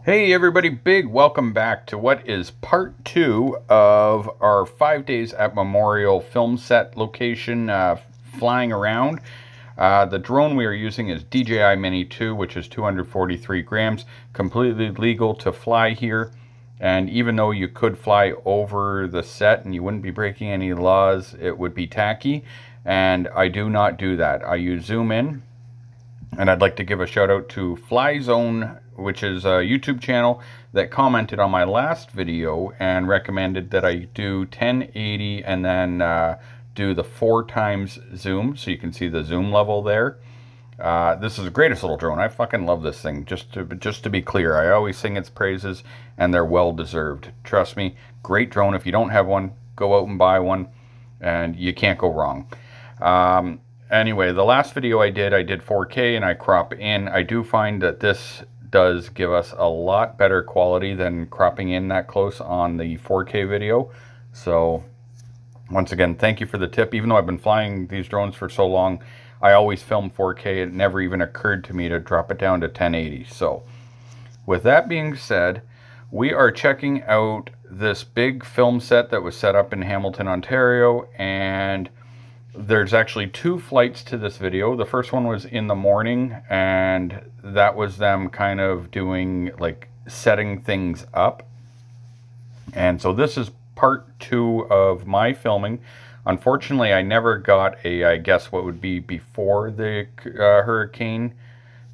Hey everybody, big welcome back to what is part 2 of our 5 days at Memorial film set location, flying around. The drone we are using is DJI MINI 2, which is 243 grams, completely legal to fly here. And even though you could fly over the set and you wouldn't be breaking any laws, it would be tacky. And I do not do that. I use zoom in. And I'd like to give a shout out to Fly Zone, which is a YouTube channel that commented on my last video and recommended that I do 1080 and then do the 4 times zoom, so you can see the zoom level there. This is the greatest little drone. I fucking love this thing. Just to be clear, I always sing its praises, and they're well deserved. Trust me, great drone. If you don't have one, go out and buy one, and you can't go wrong. Anyway, the last video I did 4K and I crop in. I do find that this does give us a lot better quality than cropping in that close on the 4K video. So once again, thank you for the tip. Even though I've been flying these drones for so long, I always film 4K. It never even occurred to me to drop it down to 1080. So with that being said, we are checking out this big film set that was set up in Hamilton, Ontario, and there's actually 2 flights to this video. The first one was in the morning, and that was them kind of doing, like, setting things up. And so this is part 2 of my filming. Unfortunately, I never got I guess what would be before the hurricane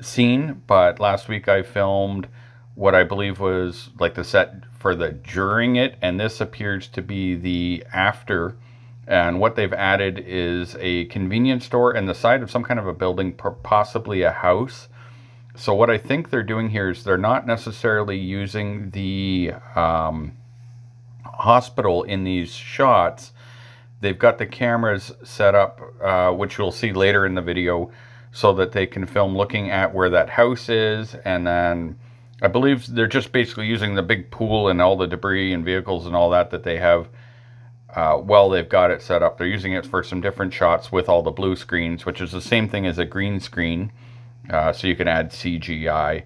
scene, but last week I filmed what I believe was like the set for the during it, and this appears to be the after. And what they've added is a convenience store and the side of some kind of a building, possibly a house. So what I think they're doing here is they're not necessarily using the hospital in these shots. They've got the cameras set up, which you'll see later in the video, so that they can film looking at where that house is. And then I believe they're just basically using the big pool and all the debris and vehicles and all that they have. Well, they've got it set up. They're using it for some different shots with all the blue screens, which is the same thing as a green screen. So you can add CGI.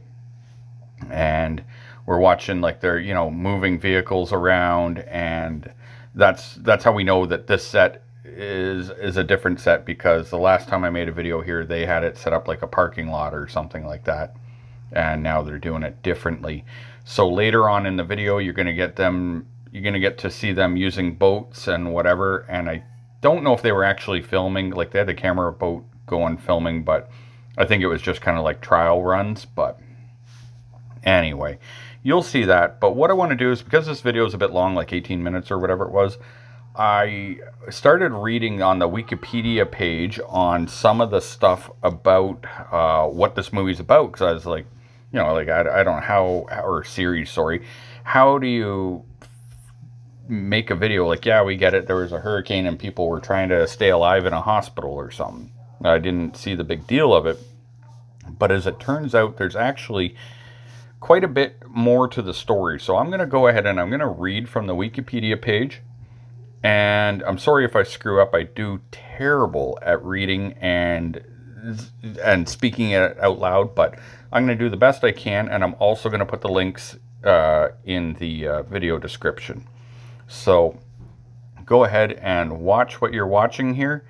And we're watching, like, they're, moving vehicles around, and that's how we know that this set is a different set, because the last time I made a video here, they had it set up like a parking lot or something like that. And now they're doing it differently. So later on in the video, you're going to get to see them using boats and whatever. And I don't know if they were actually filming, like they had the camera boat going filming, but I think it was just kind of like trial runs. But anyway, you'll see that. But what I want to do is, because this video is a bit long, like 18 minutes or whatever it was, I started reading on the Wikipedia page on some of the stuff about what this movie's about. Because I was like, I don't know how, or series, sorry, how do you make a video like, yeah, we get it, there was a hurricane and people were trying to stay alive in a hospital or something. I didn't see the big deal of it, but as it turns out, there's actually quite a bit more to the story. So I'm going to go ahead and I'm going to read from the Wikipedia page, and I'm sorry if I screw up. I do terrible at reading and speaking it out loud, but I'm going to do the best I can, and I'm also going to put the links in the video description. So go ahead and watch what you're watching here.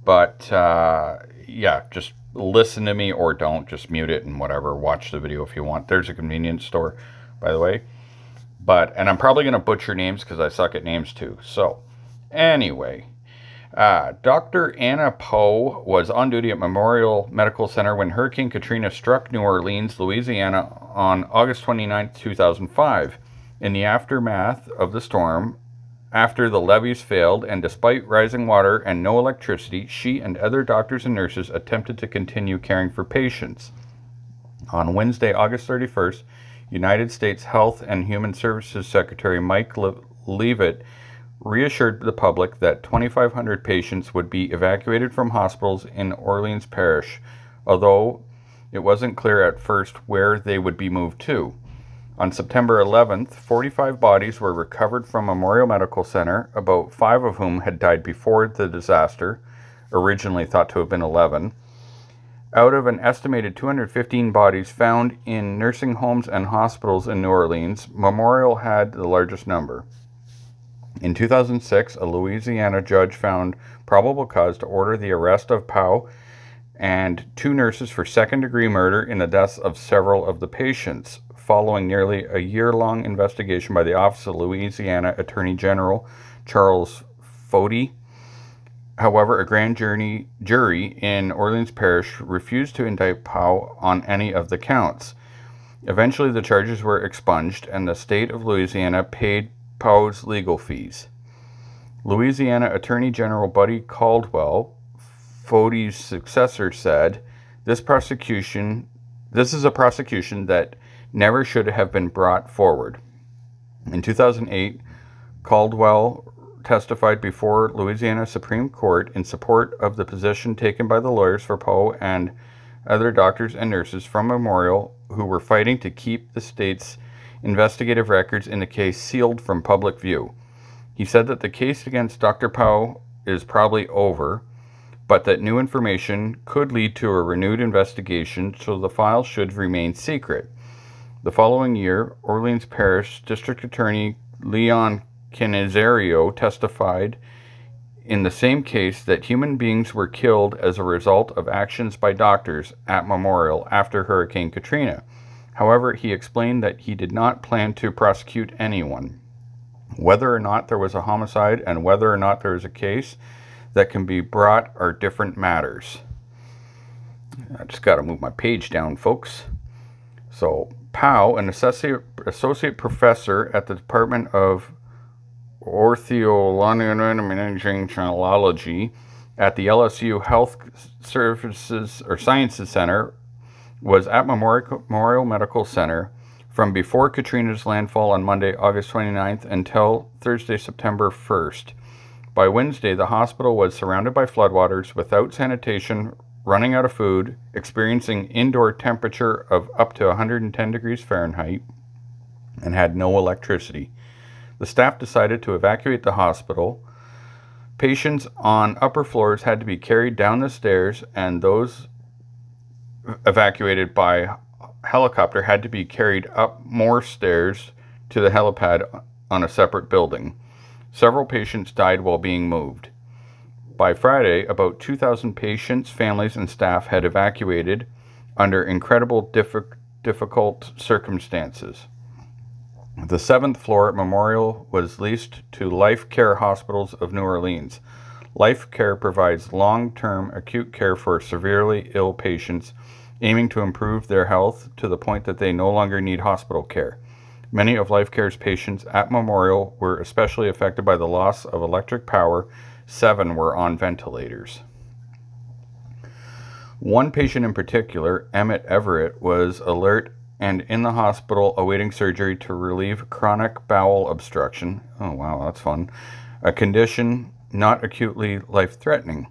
But yeah, just listen to me, or don't. Just mute it and whatever. Watch the video if you want. There's a convenience store, by the way. And I'm probably going to butcher names because I suck at names too. So anyway, Dr. Anna Poe was on duty at Memorial Medical Center when Hurricane Katrina struck New Orleans, Louisiana on August 29, 2005. In the aftermath of the storm, after the levees failed, and despite rising water and no electricity, she and other doctors and nurses attempted to continue caring for patients. On Wednesday, August 31st, United States Health and Human Services Secretary Mike Leavitt reassured the public that 2,500 patients would be evacuated from hospitals in Orleans Parish, although it wasn't clear at first where they would be moved to. On September 11th, 45 bodies were recovered from Memorial Medical Center, about 5 of whom had died before the disaster, originally thought to have been 11. Out of an estimated 215 bodies found in nursing homes and hospitals in New Orleans, Memorial had the largest number. In 2006, a Louisiana judge found probable cause to order the arrest of Pau and 2 nurses for second-degree murder in the deaths of several of the patients, following nearly a year-long investigation by the Office of Louisiana Attorney General Charles Fody. However, a grand jury in Orleans Parish refused to indict Pau on any of the counts. Eventually, the charges were expunged, and the state of Louisiana paid Pau's legal fees. Louisiana Attorney General Buddy Caldwell, Fody's successor, said, This is a prosecution that never should have been brought forward." In 2008, Caldwell testified before Louisiana Supreme Court in support of the position taken by the lawyers for Pau and other doctors and nurses from Memorial who were fighting to keep the state's investigative records in the case sealed from public view. He said that the case against Dr. Pau is probably over, but that new information could lead to a renewed investigation, so the file should remain secret. The following year, Orleans Parish District Attorney Leon Canizario testified in the same case that human beings were killed as a result of actions by doctors at Memorial after Hurricane Katrina. However, he explained that he did not plan to prosecute anyone. Whether or not there was a homicide and whether or not there is a case that can be brought are different matters. I just got to move my page down, folks. So, Pau, an associate professor at the Department of Ornithology at the LSU Health Services or Sciences Center, was at Memorial Medical Center from before Katrina's landfall on Monday, August 29th until Thursday, September 1st. By Wednesday, the hospital was surrounded by floodwaters, without sanitation, running out of food, experiencing indoor temperature of up to 110 degrees Fahrenheit, and had no electricity. The staff decided to evacuate the hospital. Patients on upper floors had to be carried down the stairs, and those evacuated by helicopter had to be carried up more stairs to the helipad on a separate building. Several patients died while being moved. By Friday, about 2,000 patients, families, and staff had evacuated under incredible difficult circumstances. The 7th floor at Memorial was leased to Life Care Hospitals of New Orleans. Life Care provides long-term acute care for severely ill patients, aiming to improve their health to the point that they no longer need hospital care. Many of Life Care's patients at Memorial were especially affected by the loss of electric power. 7 were on ventilators. One patient in particular, Emmett Everett, was alert and in the hospital awaiting surgery to relieve chronic bowel obstruction. Oh wow, that's fun. A condition not acutely life-threatening.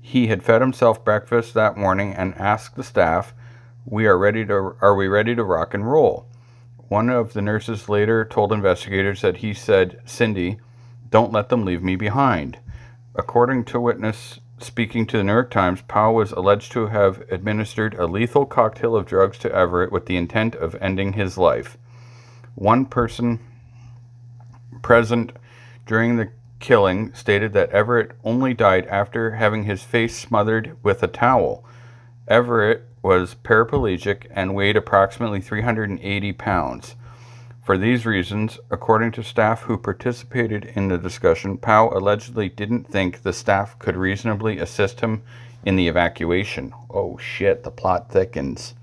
He had fed himself breakfast that morning and asked the staff, "Are we ready to rock and roll?" One of the nurses later told investigators that he said, "Cindy, don't let them leave me behind." According to witness speaking to the New York Times, Pau was alleged to have administered a lethal cocktail of drugs to Everett with the intent of ending his life. One person present during the killing stated that Everett only died after having his face smothered with a towel. Everett was paraplegic and weighed approximately 380 pounds. For these reasons, according to staff who participated in the discussion, Pau allegedly didn't think the staff could reasonably assist him in the evacuation. Oh shit, the plot thickens.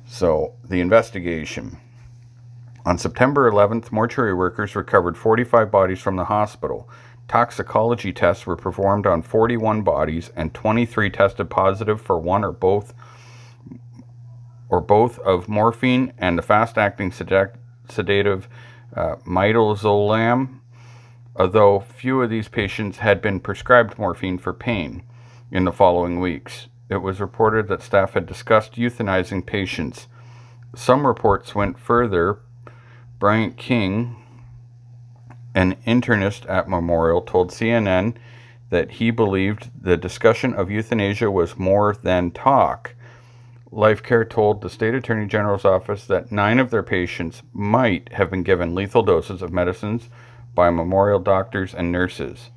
So, the investigation. On September 11th, mortuary workers recovered 45 bodies from the hospital. Toxicology tests were performed on 41 bodies, and 23 tested positive for one or both of morphine and the fast-acting sedative midazolam, although few of these patients had been prescribed morphine for pain. In the following weeks, it was reported that staff had discussed euthanizing patients. Some reports went further. Bryant King, an internist at Memorial, told CNN that he believed the discussion of euthanasia was more than talk. LifeCare told the state attorney general's office that 9 of their patients might have been given lethal doses of medicines by Memorial doctors and nurses.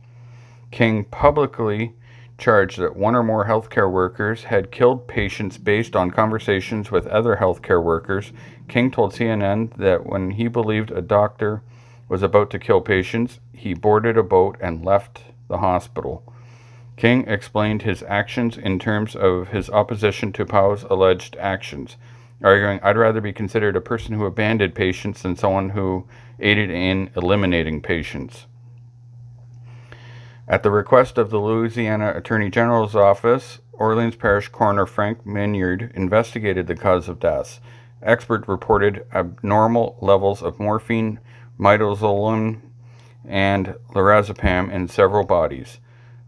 King publicly charged that 1 or more healthcare workers had killed patients based on conversations with other healthcare workers. King told CNN that when he believed a doctor was about to kill patients, he boarded a boat and left the hospital. King explained his actions in terms of his opposition to Pau's alleged actions, arguing, "I'd rather be considered a person who abandoned patients than someone who aided in eliminating patients." At the request of the Louisiana Attorney General's office, Orleans Parish Coroner Frank Minyard investigated the cause of deaths. Experts reported abnormal levels of morphine, midazolam, and lorazepam in several bodies.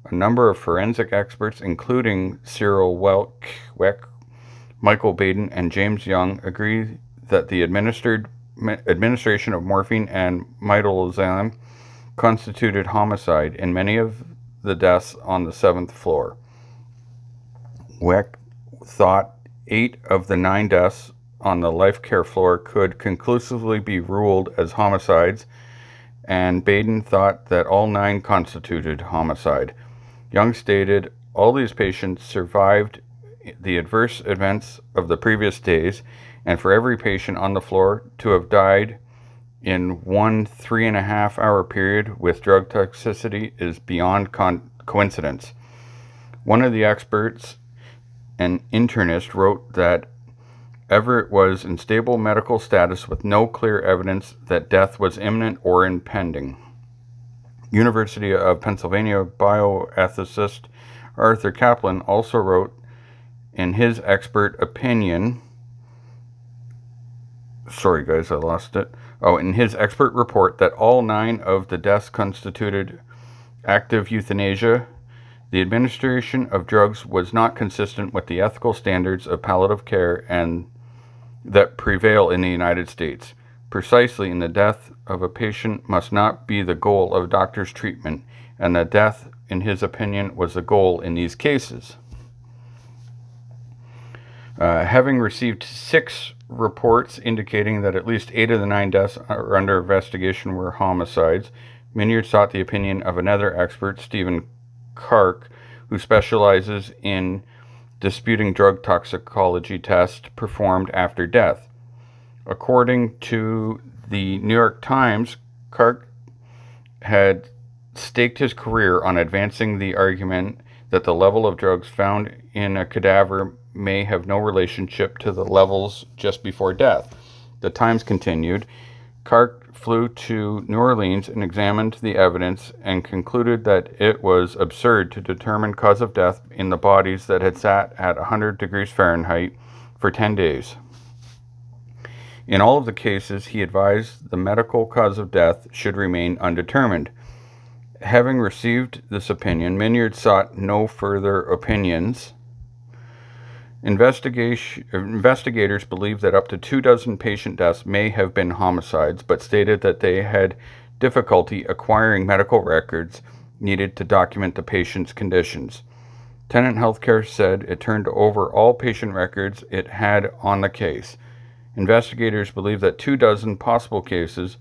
A number of forensic experts, including Cyril Weck, Michael Baden, and James Young, agree that the administration of morphine and midazolam constituted homicide in many of the deaths on the 7th floor. Weck thought 8 of the 9 deaths on the LifeCare floor could conclusively be ruled as homicides, and Baden thought that all 9 constituted homicide. Young stated all these patients survived the adverse events of the previous days, and for every patient on the floor to have died in one 3.5-hour period with drug toxicity is beyond coincidence. One of the experts, an internist, wrote that Everett was in stable medical status with no clear evidence that death was imminent or impending. University of Pennsylvania bioethicist Arthur Kaplan also wrote in his expert opinion, in his expert report that all 9 of the deaths constituted active euthanasia. The administration of drugs was not consistent with the ethical standards of palliative care and that prevail in the United States. Precisely, in the death of a patient must not be the goal of a doctor's treatment, and that death, in his opinion, was the goal in these cases. Having received 6 reports indicating that at least 8 of the 9 deaths are under investigation were homicides, Minyard sought the opinion of another expert, Stephen Kark, who specializes in disputing drug toxicology tests performed after death. According to the New York Times, Kark had staked his career on advancing the argument that the level of drugs found in a cadaver may have no relationship to the levels just before death. The Times continued, Kark flew to New Orleans and examined the evidence and concluded that it was absurd to determine cause of death in the bodies that had sat at 100 degrees Fahrenheit for 10 days. In all of the cases, he advised the medical cause of death should remain undetermined. Having received this opinion, Minyard sought no further opinions. Investigators believe that up to 24 patient deaths may have been homicides, but stated that they had difficulty acquiring medical records needed to document the patient's conditions. Tenet Healthcare said it turned over all patient records it had on the case. Investigators believe that 24 possible cases,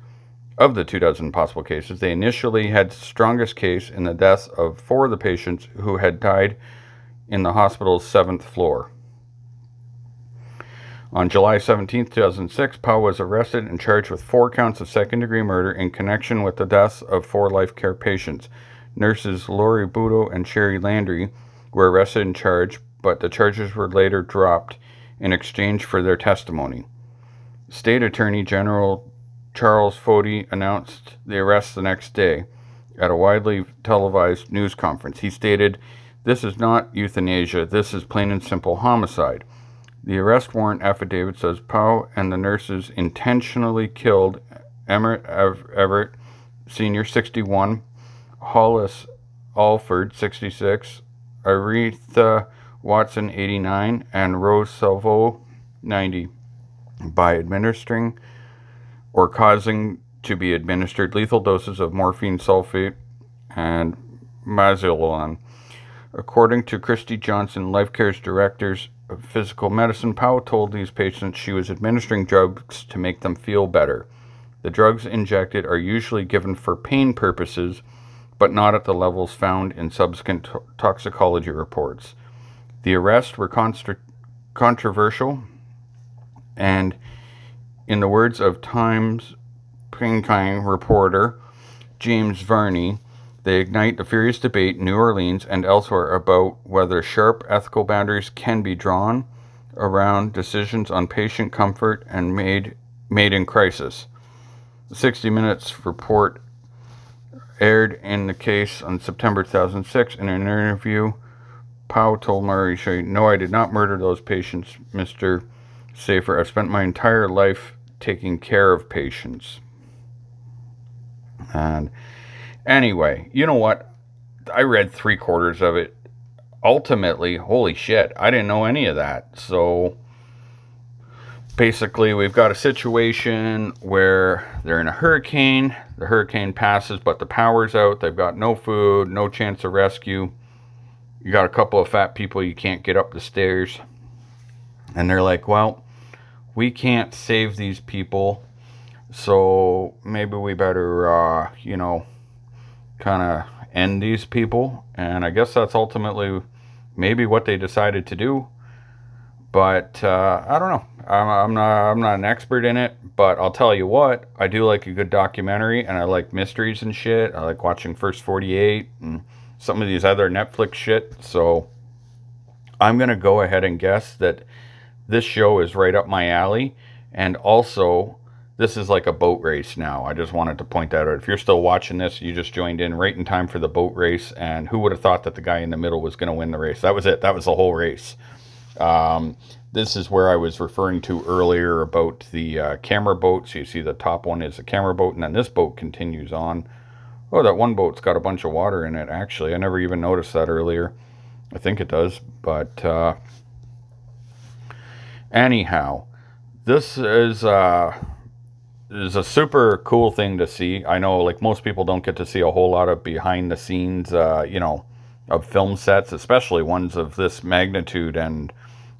they initially had the strongest case in the deaths of 4 of the patients who had died in the hospital's 7th floor. On July 17, 2006, Pau was arrested and charged with 4 counts of second-degree murder in connection with the deaths of 4 LifeCare patients. Nurses Lori Budo and Sherry Landry were arrested and charged, but the charges were later dropped in exchange for their testimony. State Attorney General Charles Foti announced the arrests the next day at a widely televised news conference. He stated, "This is not euthanasia, this is plain and simple homicide." The arrest warrant affidavit says Pau and the nurses intentionally killed Everett Sr., 61, Hollis Alford, 66, Aretha Watson, 89, and Rose Salvo, 90, by administering or causing to be administered lethal doses of morphine sulfate and Mazillan. According to Christy Johnson, LifeCare's director of physical medicine, Powell told these patients she was administering drugs to make them feel better. The drugs injected are usually given for pain purposes, but not at the levels found in subsequent toxicology reports. The arrests were controversial, and in the words of Times Pyeongchang reporter James Varney, they ignite a furious debate in New Orleans and elsewhere about whether sharp ethical boundaries can be drawn around decisions on patient comfort and made in crisis. The 60 Minutes report aired in the case on September 2006. In an interview, Powell told Murray, "No, I did not murder those patients, Mr. Safer. I've spent my entire life taking care of patients." And anyway, you know what? I read 3/4 of it. Ultimately, holy shit, I didn't know any of that. So basically, we've got a situation where they're in a hurricane. The hurricane passes, but the power's out. They've got no food, no chance of rescue. You got a couple of fat people, you can't get up the stairs. And they're like, well, we can't save these people, so maybe we better, kind of end these people. And I guess that's ultimately maybe what they decided to do. But I don't know. I'm not an expert in it, but I'll tell you what, I do like a good documentary, and I like mysteries and shit. I like watching First 48 and some of these other Netflix shit. So I'm gonna go ahead and guess that this show is right up my alley. And also, this is like a boat race now. I just wanted to point that out. If you're still watching this, you just joined in right in time for the boat race. And who would have thought that the guy in the middle was going to win the race? That was it. That was the whole race. This is where I was referring to earlier about the camera boat. So you see the top one is a camera boat, and then this boat continues on. Oh, that one boat's got a bunch of water in it, actually. I never even noticed that earlier. I think it does. But anyhow, this is a super cool thing to see. I know, like, most people don't get to see a whole lot of behind the scenes, of film sets, especially ones of this magnitude and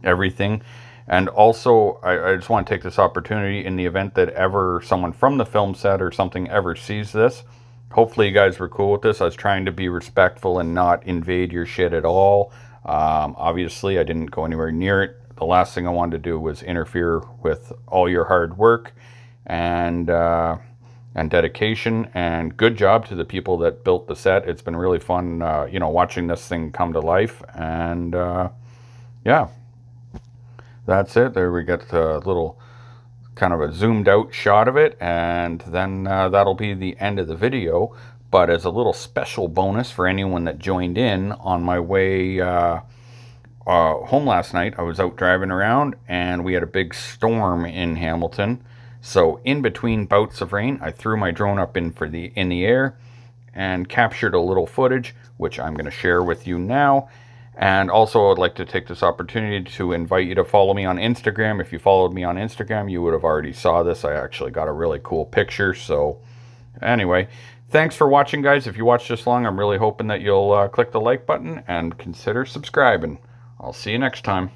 everything. And also, I just want to take this opportunity, in the event that ever someone from the film set or something ever sees this, hopefully you guys were cool with this. I was trying to be respectful and not invade your shit at all. Obviously, I didn't go anywhere near it. The last thing I wanted to do was interfere with all your hard work and dedication, and good job to the people that built the set. It's been really fun, watching this thing come to life. And yeah, that's it. There we get a little kind of a zoomed out shot of it, and then that'll be the end of the video. But as a little special bonus for anyone that joined in on my way home last night, I was out driving around, and we had a big storm in Hamilton. So in between bouts of rain, I threw my drone up in the air and captured a little footage, which I'm going to share with you now. And also, I'd like to take this opportunity to invite you to follow me on Instagram. If you followed me on Instagram, you would have already saw this. I actually got a really cool picture. So anyway, thanks for watching, guys. If you watched this long, I'm really hoping that you'll click the like button and consider subscribing. I'll see you next time.